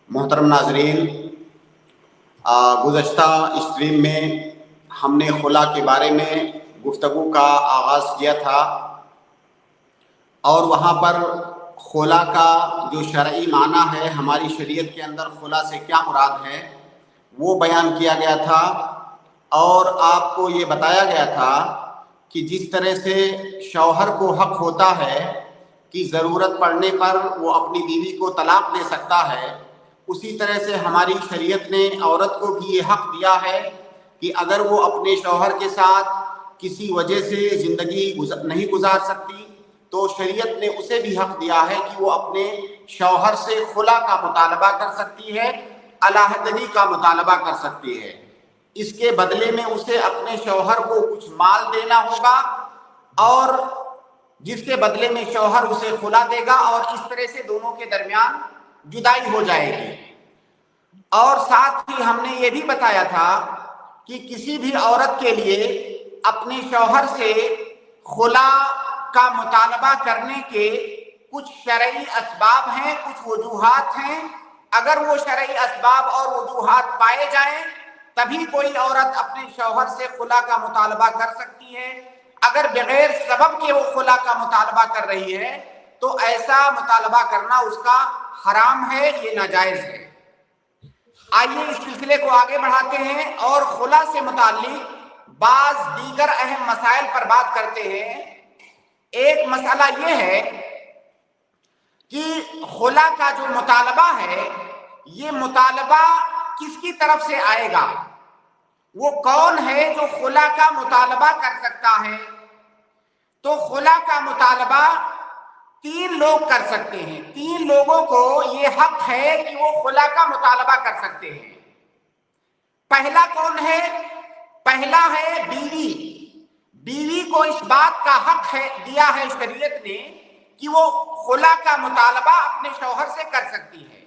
محترم ناظرین، گزشتہ اسٹریم میں ہم نے خلا کے بارے میں گفتگو کا آغاز کیا تھا اور وہاں پر خلا کا جو شرعی معنی ہے، ہماری شریعت کے اندر خلا سے کیا مراد ہے وہ بیان کیا گیا تھا، اور آپ کو یہ بتایا گیا تھا کہ جس طرح سے شوہر کو حق ہوتا ہے کہ ضرورت پڑنے پر وہ اپنی بیوی کو طلاق دے سکتا ہے، اسی طرح سے ہماری شریعت نے عورت کو بھی یہ حق دیا ہے کہ اگر وہ اپنے شوہر کے ساتھ کسی وجہ سے زندگی نہیں گزار سکتی تو شریعت نے اسے بھی حق دیا ہے کہ وہ اپنے شوہر سے خلا کا مطالبہ کر سکتی ہے، علیحدگی کا مطالبہ کر سکتی ہے۔ اس کے بدلے میں اسے اپنے شوہر کو کچھ مال دینا ہوگا، اور جس کے بدلے میں شوہر اسے خلا دے گا، اور اس طرح سے دونوں کے درمیان جدائی ہو جائے گی۔ اور ساتھ ہی ہم نے یہ بھی بتایا تھا کہ کسی بھی عورت کے لیے اپنے شوہر سے خلا کا مطالبہ کرنے کے کچھ شرعی اسباب ہیں، کچھ وجوہات ہیں۔ اگر وہ شرعی اسباب اور وجوہات پائے جائیں تبھی کوئی عورت اپنے شوہر سے خلا کا مطالبہ کر سکتی ہے۔ اگر بغیر سبب کے وہ خلا کا مطالبہ کر رہی ہے تو ایسا مطالبہ کرنا اس کا حرام ہے، یہ ناجائز ہے۔ آئیے اس سلسلے کو آگے بڑھاتے ہیں اور خلا سے متعلق بعض دیگر اہم مسائل پر بات کرتے ہیں۔ ایک مسئلہ یہ ہے کہ خلا کا جو مطالبہ ہے، یہ مطالبہ کس کی طرف سے آئے گا؟ وہ کون ہے جو خلا کا مطالبہ کر سکتا ہے؟ تو خلا کا مطالبہ 3 لوگ کر سکتے ہیں۔ 3 لوگوں کو یہ حق ہے کہ وہ خلا کا مطالبہ کر سکتے ہیں۔ پہلا کون ہے؟ پہلا ہے بیوی۔ بیوی کو اس بات کا حق ہے دیا ہے شریعت نے کہ وہ خلا کا مطالبہ اپنے شوہر سے کر سکتی ہے۔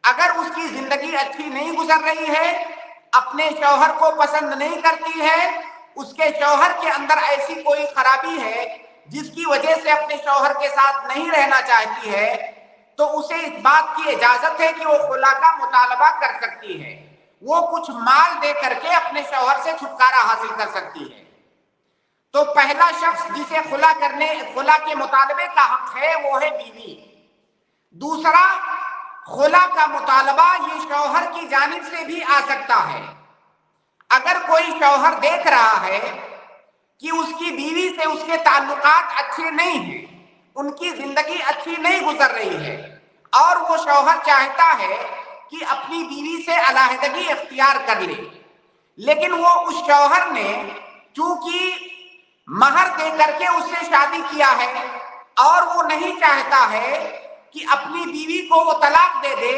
اگر اس کی زندگی اچھی نہیں گزر رہی ہے، اپنے شوہر کو پسند نہیں کرتی ہے، اس کے شوہر کے اندر ایسی کوئی خرابی ہے جس کی وجہ سے اپنے شوہر کے ساتھ نہیں رہنا چاہتی ہے، تو اسے اس بات کی اجازت ہے کہ وہ خلا کا مطالبہ کر سکتی ہے۔ وہ کچھ مال دے کر کے اپنے شوہر سے چھٹکارا حاصل کر سکتی ہے۔ تو پہلا شخص جسے خلا کے مطالبے کا حق ہے وہ ہے بیوی۔ دوسرا، خلا کا مطالبہ یہ شوہر کی جانب سے بھی آ سکتا ہے۔ اگر کوئی شوہر دیکھ رہا ہے کہ اس کی بیوی سے اس کے تعلقات اچھے نہیں ہیں، ان کی زندگی اچھی نہیں گزر رہی ہے، اور وہ شوہر چاہتا ہے کہ اپنی بیوی سے علیحدگی اختیار کر لے، لیکن وہ اس شوہر نے چونکہ مہر دے کر کے اس سے شادی کیا ہے اور وہ نہیں چاہتا ہے کہ اپنی بیوی کو وہ طلاق دے دے،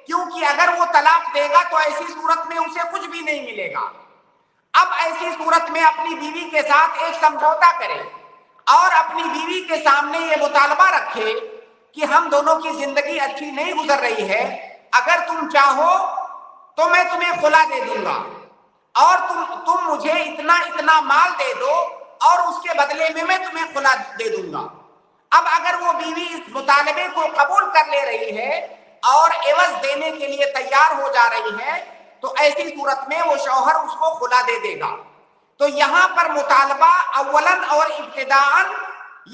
کیونکہ اگر وہ طلاق دے گا تو ایسی صورت میں اسے کچھ بھی نہیں ملے گا۔ اب ایسی صورت میں اپنی بیوی کے ساتھ ایک سمجھوتا کرے اور اپنی بیوی کے سامنے یہ مطالبہ رکھے کہ ہم دونوں کی زندگی اچھی نہیں گزر رہی ہے، اگر تم چاہو تو میں تمہیں خلا دے دوں گا، اور تم مجھے اتنا مال دے دو اور اس کے بدلے میں تمہیں خلا دے دوں گا۔ اب اگر وہ بیوی اس مطالبے کو قبول کر لے رہی ہے اور عوض دینے کے لیے تیار ہو جا رہی ہے تو ایسی صورت میں وہ شوہر اس کو خلا دے دے گا۔ تو یہاں پر مطالبہ اولاً اور ابتداءً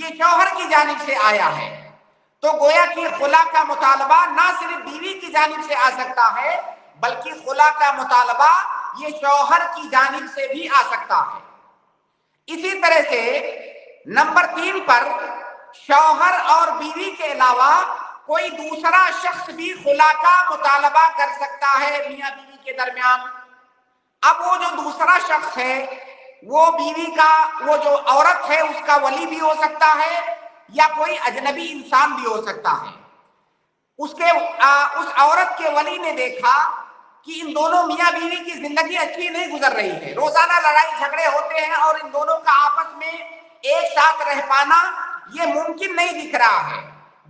یہ شوہر کی جانب سے آیا ہے۔ تو گویا کہ خلا کا مطالبہ نہ صرف بیوی کی جانب سے آ سکتا ہے بلکہ خلا کا مطالبہ یہ شوہر کی جانب سے بھی آ سکتا ہے۔ اسی طرح سے نمبر 3 پر شوہر اور بیوی کے علاوہ کوئی دوسرا شخص بھی خلا کا مطالبہ کر سکتا ہے میاں بیوی کے درمیان۔ اب وہ جو دوسرا شخص ہے وہ بیوی کا، وہ جو عورت ہے اس کا ولی بھی ہو سکتا ہے یا کوئی اجنبی انسان بھی ہو سکتا ہے۔ اس عورت کے ولی نے دیکھا کہ ان دونوں میاں بیوی کی زندگی اچھی نہیں گزر رہی ہے، روزانہ لڑائی جھگڑے ہوتے ہیں اور ان دونوں کا آپس میں ایک ساتھ رہ پانا یہ ممکن نہیں دکھ رہا ہے،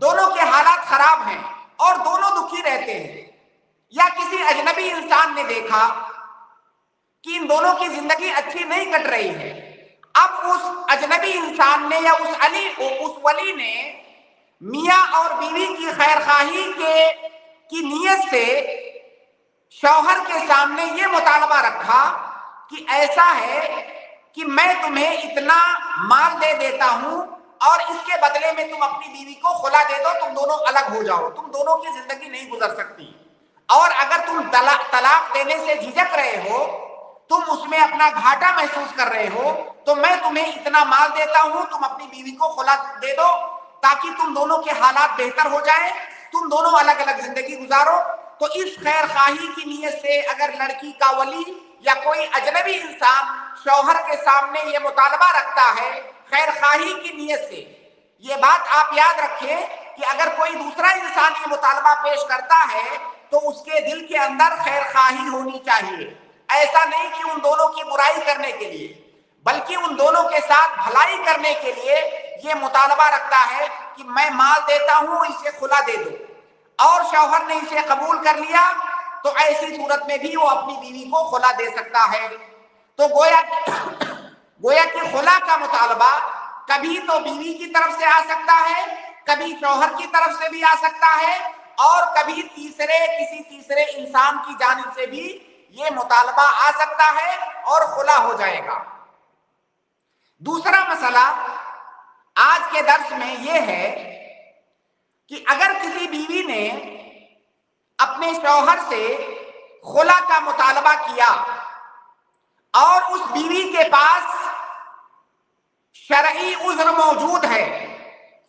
دونوں کے حالات خراب ہیں اور دونوں دکھی رہتے ہیں۔ یا کسی اجنبی انسان نے دیکھا کہ ان دونوں کی زندگی اچھی نہیں کٹ رہی ہے، اب اس اجنبی انسان نے یا اس ولی نے میاں اور بیوی کی خیر خواہی کی نیت سے شوہر کے سامنے یہ مطالبہ رکھا کہ ایسا ہے کہ میں تمہیں اتنا مال دے دیتا ہوں اور اس کے بدلے میں تم اپنی بیوی کو خلا دے دو، تم دونوں الگ ہو جاؤ، تم دونوں کی زندگی نہیں گزر سکتی، اور اگر تم طلاق دینے سے جھجک رہے ہو، تم اس میں اپنا گھاٹا محسوس کر رہے ہو، تو میں تمہیں اتنا مال دیتا ہوں، تم اپنی بیوی کو خلا دے دو تاکہ تم دونوں کے حالات بہتر ہو جائیں، تم دونوں الگ الگ زندگی گزارو۔ تو اس خیر خواہی کی نیت سے اگر لڑکی کا ولی یا کوئی اجنبی انسان شوہر کے سامنے یہ مطالبہ رکھتا ہے خیر خواہی کی نیت سے، یہ بات آپ یاد رکھیں کہ اگر کوئی دوسرا انسان یہ مطالبہ پیش کرتا ہے تو اس کے دل کے اندر خیر خواہی ہونی چاہیے، ایسا نہیں کہ ان دونوں کی برائی کرنے کے لیے، بلکہ ان دونوں کے ساتھ بھلائی کرنے کے لیے یہ مطالبہ رکھتا ہے کہ میں مال دیتا ہوں، اسے خلا دے دو، اور شوہر نے اسے قبول کر لیا تو ایسی صورت میں بھی وہ اپنی بیوی کو خلا دے سکتا ہے۔ تو گویا کہ خلا کا مطالبہ کبھی تو بیوی کی طرف سے آ سکتا ہے، کبھی شوہر کی طرف سے بھی آ سکتا ہے، اور کبھی کسی تیسرے انسان کی جانب سے بھی یہ مطالبہ آ سکتا ہے اور خلا ہو جائے گا۔ دوسرا مسئلہ آج کے درس میں یہ ہے کہ اگر کسی بیوی نے اپنے شوہر سے خلا کا مطالبہ کیا اور اس بیوی کے پاس شرعی عذر موجود ہے،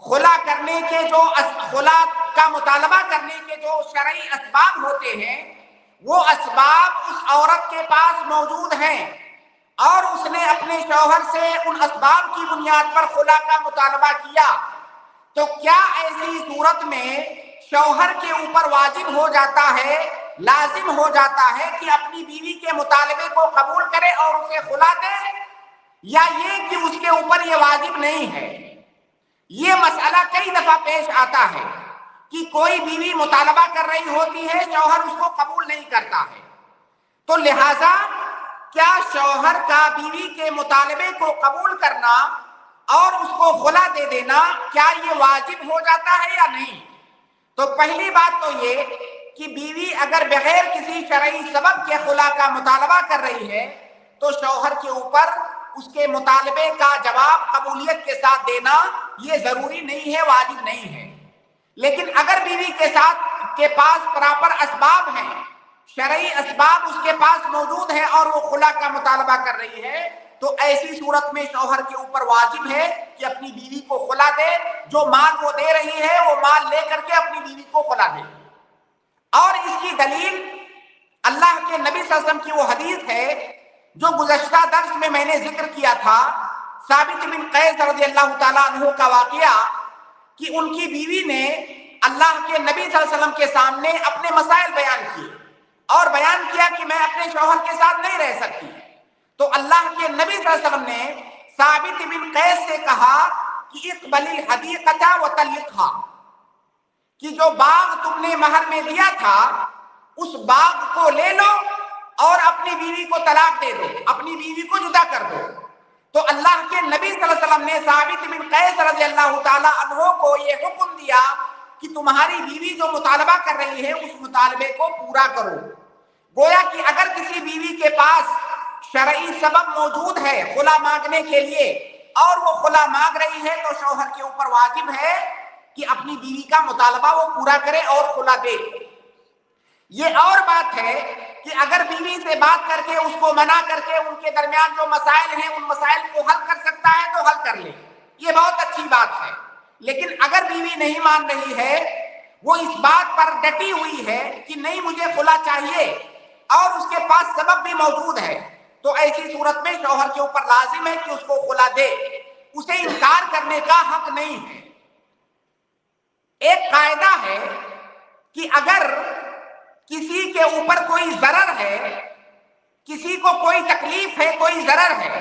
خلا کرنے کے جو خلا کا مطالبہ کرنے کے جو شرعی اسباب ہوتے ہیں وہ اسباب اس عورت کے پاس موجود ہیں، اور اس نے اپنے شوہر سے ان اسباب کی بنیاد پر خلا کا مطالبہ کیا، تو کیا ایسی صورت میں شوہر کے اوپر واجب ہو جاتا ہے، لازم ہو جاتا ہے کہ اپنی بیوی کے مطالبے کو قبول کرے اور اسے خلا دے، یا یہ کہ اس کے اوپر یہ واجب نہیں ہے؟ یہ مسئلہ کئی دفعہ پیش آتا ہے کہ کوئی بیوی مطالبہ کر رہی ہوتی ہے، شوہر اس کو قبول نہیں کرتا ہے، تو لہذا کیا شوہر کا بیوی کے مطالبے کو قبول کرنا اور اس کو خلا دے دینا کیا یہ واجب ہو جاتا ہے یا نہیں؟ تو پہلی بات تو یہ کہ بیوی اگر بغیر کسی شرعی سبب کے خلا کا مطالبہ کر رہی ہے تو شوہر کے اوپر اس کے مطالبے کا جواب قبولیت کے ساتھ دینا یہ ضروری نہیں ہے، واجب نہیں ہے۔ لیکن اگر بیوی کے پاس پراپر اسباب ہیں، شرعی اسباب اس کے پاس موجود ہیں اور وہ خلا کا مطالبہ کر رہی ہے، تو ایسی صورت میں شوہر کے اوپر واجب ہے کہ اپنی بیوی کو خلا دے، جو مال وہ دے رہی ہے وہ مال لے کر کے اپنی بیوی کو خلا دے۔ اور اس کی دلیل اللہ کے نبی صلی اللہ علیہ وسلم کی وہ حدیث ہے جو گزشتہ درس میں نے ذکر کیا تھا، ثابت بن قیس رضی اللہ تعالیٰ عنہ کا واقعہ کہ ان کی بیوی نے اللہ کے نبی صلی اللہ علیہ وسلم کے سامنے اپنے مسائل بیان کیے اور بیان کیا کہ میں اپنے شوہر کے ساتھ نہیں رہ سکتی، تو اللہ کے نبی صلی اللہ علیہ وسلم نے ثابت بن قیس سے کہا کہ اقبل الحدیقۃ وطلقھا، کہ جو باغ تم نے مہر میں دیا تھا اس باغ کو لے لو اور اپنی بیوی کو طلاق دے دو، اپنی بیوی کو جدا کر دو۔ تو اللہ کے نبی صلی اللہ علیہ وسلم نے ثابت بن قیس رضی اللہ تعالیٰ عنہ کو یہ حکم دیا کہ تمہاری بیوی جو مطالبہ کر رہی ہے اس مطالبے کو پورا کرو۔ گویا کہ اگر کسی بیوی کے پاس شرعی سبب موجود ہے خلا مانگنے کے لیے اور وہ خلا مانگ رہی ہے تو شوہر کے اوپر واجب ہے کہ اپنی بیوی کا مطالبہ وہ پورا کرے اور خلا دے۔ یہ اور بات ہے کہ اگر بیوی سے بات کر کے اس کو منع کر کے ان کے درمیان جو مسائل ہیں ان مسائل کو حل کر سکتا ہے تو حل کر لے، یہ بہت اچھی بات ہے۔ لیکن اگر بیوی نہیں مان رہی ہے، وہ اس بات پر ڈٹی ہوئی ہے کہ نہیں مجھے خلا چاہیے اور اس کے پاس سبب بھی موجود ہے، تو ایسی صورت میں شوہر کے اوپر لازم ہے کہ اس کو خلا دے، اسے انکار کرنے کا حق نہیں ہے۔ ایک قاعدہ ہے کہ اگر کسی کے اوپر کوئی ضرر ہے، کسی کو کوئی تکلیف ہے، کوئی ضرر ہے،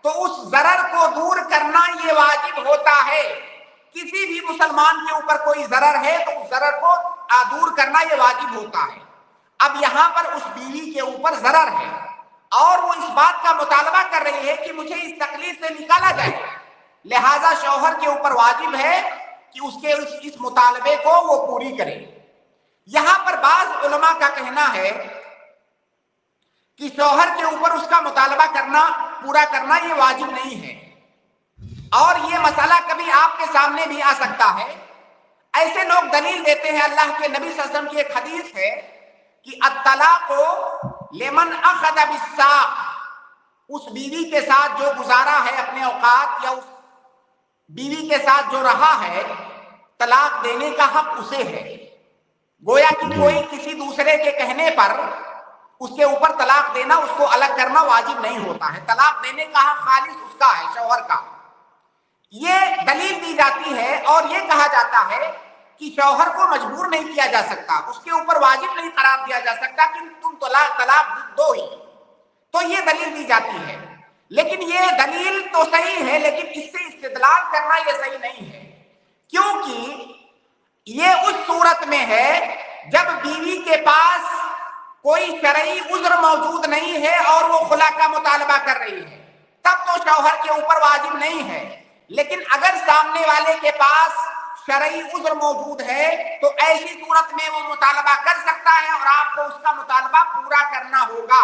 تو اس ضرر کو دور کرنا یہ واجب ہوتا ہے۔ کسی بھی مسلمان کے اوپر کوئی ضرر ہے تو اس ضرر کو دور کرنا یہ واجب ہوتا ہے۔ اب یہاں پر اس بیوی کے اوپر ضرر ہے اور وہ اس بات کا مطالبہ کر رہی ہے کہ مجھے اس تکلیف سے نکالا جائے، لہذا شوہر کے اوپر واجب ہے کہ اس کے اس مطالبے کو وہ پوری کرے۔ یہاں پر بعض علماء کا کہنا ہے کہ شوہر کے اوپر اس کا مطالبہ کرنا، پورا کرنا یہ واجب نہیں ہے۔ اور یہ مسئلہ کبھی آپ کے سامنے بھی آ سکتا ہے۔ ایسے لوگ دلیل دیتے ہیں، اللہ کے نبی صلی اللہ علیہ وسلم کی ایک حدیث ہے کہ الطلاق لمن اخذ بالساق، اس بیوی کے ساتھ جو گزارا ہے اپنے اوقات، یا اس بیوی کے ساتھ جو رہا ہے، طلاق دینے کا حق اسے ہے۔ گویا کہ کوئی کسی دوسرے کے کہنے پر اس کے اوپر طلاق دینا، اس کو الگ کرنا واجب نہیں ہوتا ہے۔ طلاق دینے کا حق خالص اس کا ہے، شوہر کا۔ یہ دلیل دی جاتی ہے اور یہ کہا جاتا ہے کہ شوہر کو مجبور نہیں کیا جا سکتا، اس کے اوپر واجب نہیں قرار دیا جا سکتا کہ تم طلاق دو ہی۔ تو یہ دلیل دی جاتی ہے، لیکن یہ دلیل تو صحیح ہے، لیکن اس سے استدلال کرنا یہ صحیح نہیں ہے، کیونکہ یہ اس صورت میں ہے جب بیوی کے پاس کوئی شرعی عذر موجود نہیں ہے اور وہ خلا کا مطالبہ کر رہی ہے، تب تو شوہر کے اوپر واجب نہیں ہے۔ لیکن اگر سامنے والے کے پاس شرعی عذر موجود ہے تو ایسی صورت میں وہ مطالبہ کر سکتا ہے اور آپ کو اس کا مطالبہ پورا کرنا ہوگا۔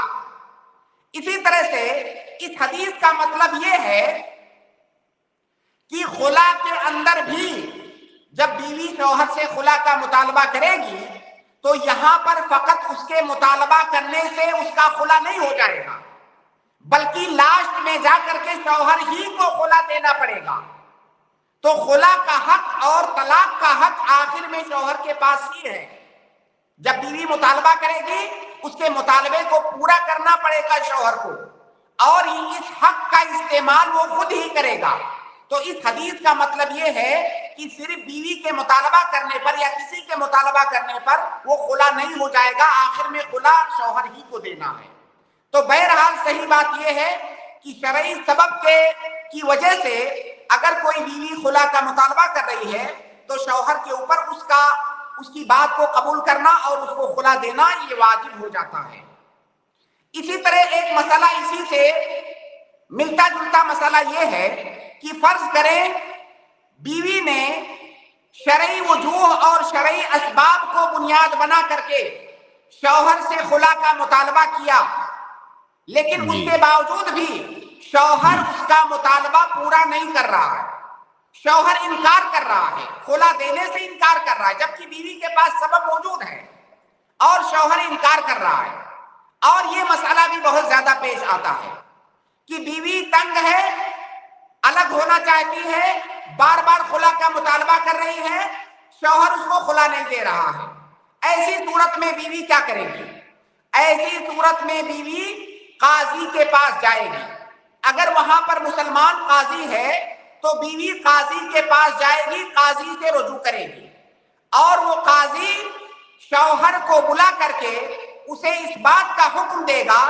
اسی طرح سے اس حدیث کا مطلب یہ ہے کہ خلا کے اندر بھی جب بیوی شوہر سے خلا کا مطالبہ کرے گی تو یہاں پر فقط اس کے مطالبہ کرنے سے اس کا خلا نہیں ہو جائے گا، بلکہ لاسٹ میں جا کر کے شوہر ہی کو خلا دینا پڑے گا۔ تو خلا کا حق اور طلاق کا حق آخر میں شوہر کے پاس ہی ہے۔ جب بیوی مطالبہ کرے گی اس کے مطالبے کو پورا کرنا پڑے گا شوہر کو، اور اس حق کا استعمال وہ خود ہی کرے گا۔ تو اس حدیث کا مطلب یہ ہے کہ صرف بیوی کے مطالبہ کرنے پر یا کسی کے مطالبہ کرنے پر وہ خلا نہیں ہو جائے گا، آخر میں خلا شوہر ہی کو دینا ہے۔ تو بہرحال صحیح بات یہ ہے کہ شرعی سبب کی وجہ سے اگر کوئی بیوی خلا کا مطالبہ کر رہی ہے تو شوہر کے اوپر اس کی بات کو قبول کرنا اور اس کو خلا دینا یہ واجب ہو جاتا ہے۔ اسی طرح ایک مسئلہ اسی سے ملتا جلتا مسئلہ یہ ہے کہ فرض کریں بیوی نے شرعی وجوہ اور شرعی اسباب کو بنیاد بنا کر کے شوہر سے خلا کا مطالبہ کیا، لیکن اس کے باوجود بھی شوہر اس کا مطالبہ پورا نہیں کر رہا ہے، شوہر انکار کر رہا ہے، خلا دینے سے انکار کر رہا ہے، جبکہ بیوی کے پاس سبب موجود ہے اور شوہر انکار کر رہا ہے۔ اور یہ مسئلہ بھی بہت زیادہ پیش آتا ہے کہ بیوی تنگ ہے، الگ ہونا چاہتی ہے، بار بار خلا کا مطالبہ کر رہی ہے، شوہر اس کو خلا نہیں دے رہا ہے۔ ایسی صورت میں بیوی کیا کرے گی؟ ایسی صورت میں بیوی قاضی کے پاس جائے گی۔ اگر وہاں پر مسلمان قاضی ہے تو بیوی قاضی کے پاس جائے گی، قاضی سے رجوع کرے گی، اور وہ قاضی شوہر کو بلا کر کے اسے اس بات کا حکم دے گا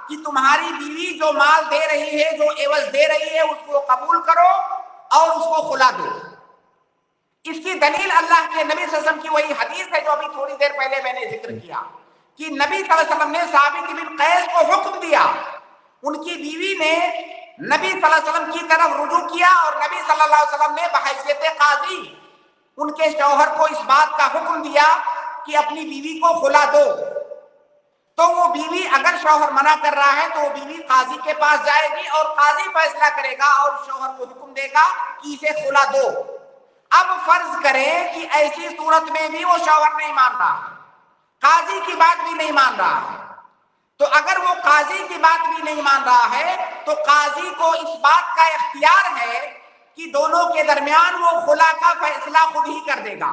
کہ تمہاری بیوی جو مال دے رہی ہے، جو عوض دے رہی ہے، اس کو قبول کرو اور اس کو خلا دو۔ اس کی دلیل اللہ کے نبی صلی اللہ علیہ وسلم کی وہی حدیث ہے جو ابھی تھوڑی دیر پہلے میں نے ذکر کیا کہ نبی صلی اللہ علیہ وسلم نے ثابت بن قیس کو حکم دیا، ان کی بیوی نے نبی صلی اللہ علیہ وسلم کی طرف رجوع کیا اور نبی صلی اللہ علیہ وسلم نے بحیثیت قاضی ان کے شوہر کو اس بات کا حکم دیا کہ اپنی بیوی کو خلا دو۔ تو وہ بیوی اگر شوہر منع کر رہا ہے تو وہ بیوی قاضی کے پاس جائے گی اور قاضی فیصلہ کرے گا اور شوہر کو حکم دے گا کہ اسے خلا دو۔ اب فرض کریں کہ ایسی صورت میں بھی وہ شوہر نہیں مان رہا ہے، قاضی کی بات بھی نہیں مان رہا ہے، تو اگر وہ قاضی کی بات بھی نہیں مان رہا ہے تو قاضی کو اس بات کا اختیار ہے کہ دونوں کے درمیان وہ خلا کا فیصلہ خود ہی کر دے گا۔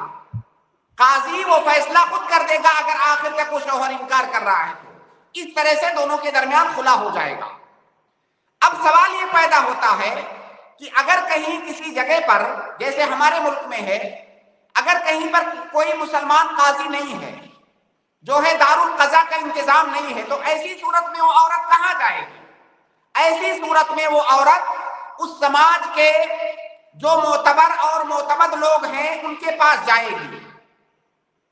قاضی وہ فیصلہ خود کر دے گا اگر آخر تک وہ شوہر انکار کر رہا ہے تو اس طرح سے دونوں کے درمیان خلا ہو جائے گا۔ اب سوال یہ پیدا ہوتا ہے کہ اگر کہیں کسی جگہ پر جیسے ہمارے ملک میں ہے، اگر کہیں پر کوئی مسلمان قاضی نہیں ہے، جو ہے دارالقضا کا انتظام نہیں ہے، تو ایسی صورت میں وہ عورت کہاں جائے گی؟ ایسی صورت میں وہ عورت اس سماج کے جو معتبر اور معتمد لوگ ہیں ان کے پاس جائے گی۔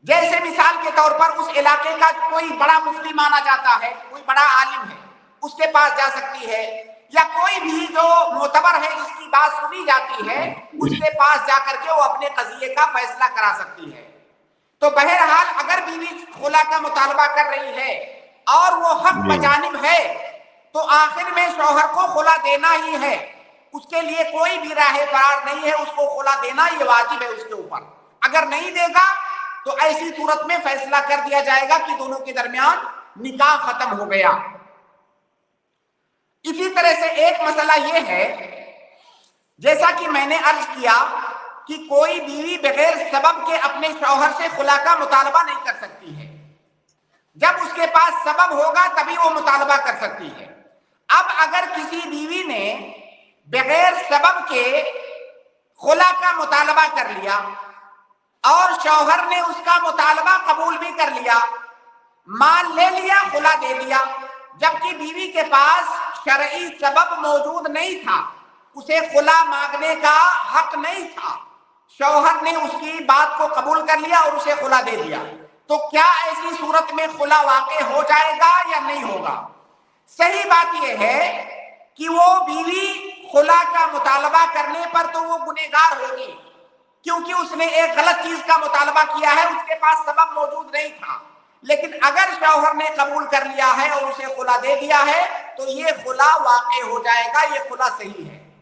جیسے مثال کے طور پر اس علاقے کا کوئی بڑا مفتی مانا جاتا ہے، کوئی بڑا عالم ہے، اس کے پاس جا سکتی ہے، یا کوئی بھی جو معتبر ہے جس کی بات سنی جاتی ہے اس کے پاس جا کر کے وہ اپنے قضیے کا فیصلہ کرا سکتی ہے۔ تو بہرحال اگر بیوی خلا کا مطالبہ کر رہی ہے اور وہ حق بجانب ہے تو آخر میں شوہر کو خلا دینا ہی ہے، اس کے لیے کوئی بھی راہ فرار نہیں ہے، اس کو خلا دینا یہ واجب ہے اس کے اوپر۔ اگر نہیں دے گا تو ایسی صورت میں فیصلہ کر دیا جائے گا کہ دونوں کے درمیان نکاح ختم ہو گیا۔ اسی طرح سے ایک مسئلہ یہ ہے، جیسا کہ میں نے عرض کیا کہ کوئی بیوی بغیر سبب کے اپنے شوہر سے خلا کا مطالبہ نہیں کر سکتی ہے، جب اس کے پاس سبب ہوگا تبھی وہ مطالبہ کر سکتی ہے۔ اب اگر کسی بیوی نے بغیر سبب کے خلا کا مطالبہ کر لیا اور شوہر نے اس کا مطالبہ قبول بھی کر لیا، مال لے لیا، خلا دے دیا، جبکہ بیوی کے پاس شرعی سبب موجود نہیں تھا، اسے خلا مانگنے کا حق نہیں تھا، شوہر نے اس کی بات کو قبول کر لیا اور اسے خلا دے دیا، تو کیا ایسی صورت میں خلا واقع ہو جائے گا یا نہیں ہوگا؟ صحیح بات یہ ہے کہ وہ بیوی خلا کا مطالبہ کرنے پر تو وہ گنہگار ہوگی، کیونکہ اس نے ایک غلط چیز کا مطالبہ کیا ہے، اس کے پاس سبب موجود نہیں تھا۔ لیکن اگر شوہر نے قبول کر لیا ہے اور اسے خلا دے دیا ہے تو یہ خلا واقع ہو جائے گا، یہ خلا صحیح ہے۔